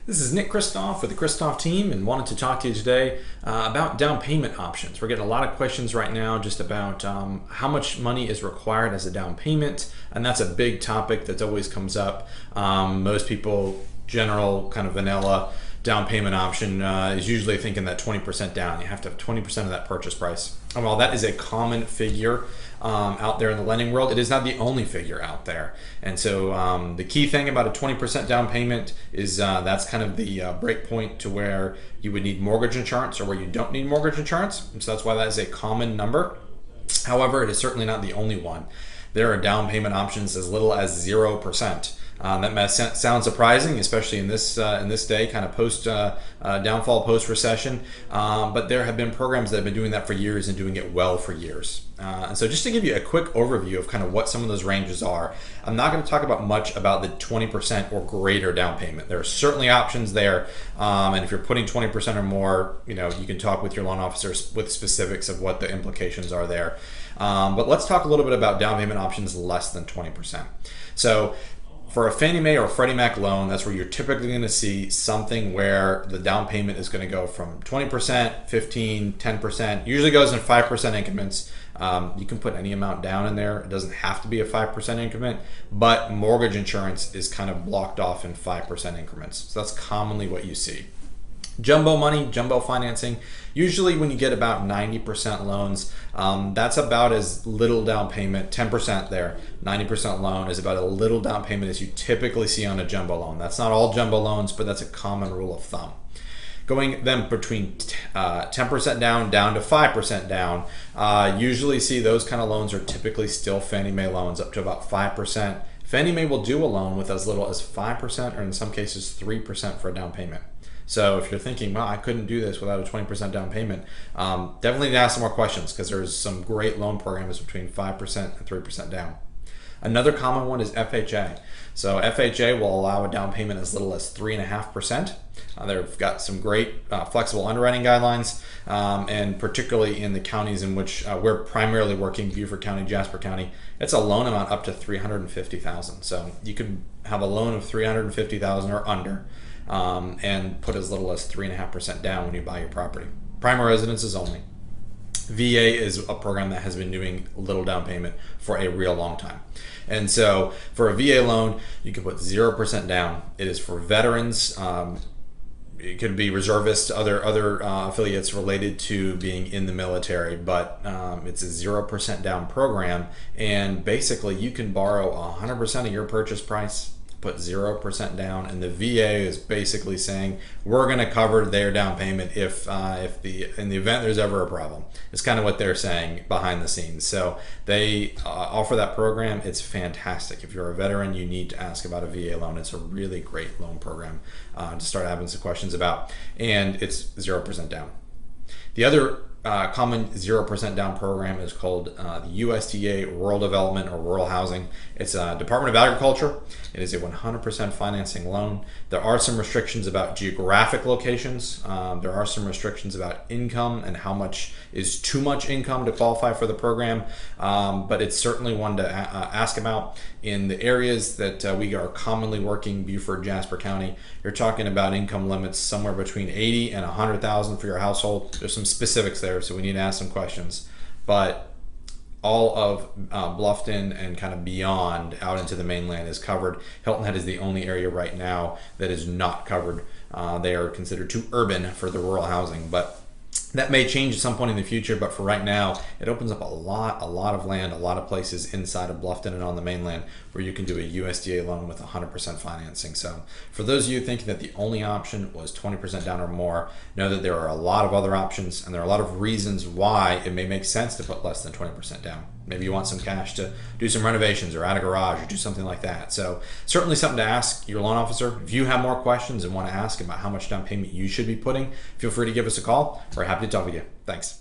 This is Nick Kristoff with the Kristoff team and wanted to talk to you today about down payment options. We're getting a lot of questions right now just about how much money is required as a down payment, and that's a big topic that always comes up. Most people, general kind of vanilla down payment option is usually thinking that 20% down. You have to have 20% of that purchase price. And while that is a common figure out there in the lending world, it is not the only figure out there. And so the key thing about a 20% down payment is that's kind of the break point to where you would need mortgage insurance or where you don't need mortgage insurance. And so that's why that is a common number. However, it is certainly not the only one. There are down payment options as little as 0%. That may sound surprising, especially in this day, kind of post downfall, post recession. But there have been programs that have been doing that for years and doing it well for years. And so, just to give you a quick overview of kind of what some of those ranges are, I'm not going to talk about much about the 20% or greater down payment. There are certainly options there, and if you're putting 20% or more, you can talk with your loan officers with specifics of what the implications are there. But let's talk a little bit about down payment options less than 20%. So, for a Fannie Mae or Freddie Mac loan, that's where you're typically going to see something where the down payment is going to go from 20%, 15, 10%, usually goes in 5% increments. You can put any amount down in there. It doesn't have to be a 5% increment, but mortgage insurance is kind of blocked off in 5% increments. So that's commonly what you see. Jumbo money, jumbo financing, usually when you get about 90% loans, that's about as little down payment, 10% there, 90% loan is about a little down payment as you typically see on a jumbo loan. That's not all jumbo loans, but that's a common rule of thumb. Going then between 10% down to 5% down, usually see those kind of loans are typically still Fannie Mae loans up to about 5%. Fannie Mae will do a loan with as little as 5% or in some cases 3% for a down payment. So if you're thinking, well, I couldn't do this without a 20% down payment, definitely need to ask some more questions because there's some great loan programs between 5% and 3% down. Another common one is FHA. So FHA will allow a down payment as little as 3.5%. They've got some great flexible underwriting guidelines, and particularly in the counties in which we're primarily working, Beaufort County, Jasper County, it's a loan amount up to $350,000. So you can have a loan of $350,000 or under. And put as little as 3.5% down when you buy your property. Primary residences only. VA is a program that has been doing little down payment for a real long time. And so for a VA loan, you can put 0% down. It is for veterans. It could be reservists, other affiliates related to being in the military, but it's a 0% down program. And basically you can borrow 100% of your purchase price, put 0% down, and the VA is basically saying we're going to cover their down payment if in the event there's ever a problem. It's kind of what they're saying behind the scenes. So they offer that program. It's fantastic. If you're a veteran, you need to ask about a VA loan. It's a really great loan program to start having some questions about, and it's 0% down. The other common 0% down program is called the USDA Rural Development or Rural Housing. It's a Department of Agriculture. It is a 100% financing loan. There are some restrictions about geographic locations. There are some restrictions about income and how much is too much income to qualify for the program. But it's certainly one to ask about. In the areas that we are commonly working, Beaufort, Jasper County, you're talking about income limits somewhere between $80,000 and $100,000 for your household. There's some specifics there, so we need to ask some questions. But all of Bluffton and kind of beyond out into the mainland is covered. Hilton Head is the only area right now that is not covered. They are considered too urban for the rural housing, but that may change at some point in the future, but for right now, it opens up a lot of land, a lot of places inside of Bluffton and on the mainland where you can do a USDA loan with 100% financing. So for those of you thinking that the only option was 20% down or more, know that there are a lot of other options and there are a lot of reasons why it may make sense to put less than 20% down. Maybe you want some cash to do some renovations or add a garage or do something like that. So certainly something to ask your loan officer. If you have more questions and want to ask about how much down payment you should be putting, feel free to give us a call. We're happy to talk with you. Thanks.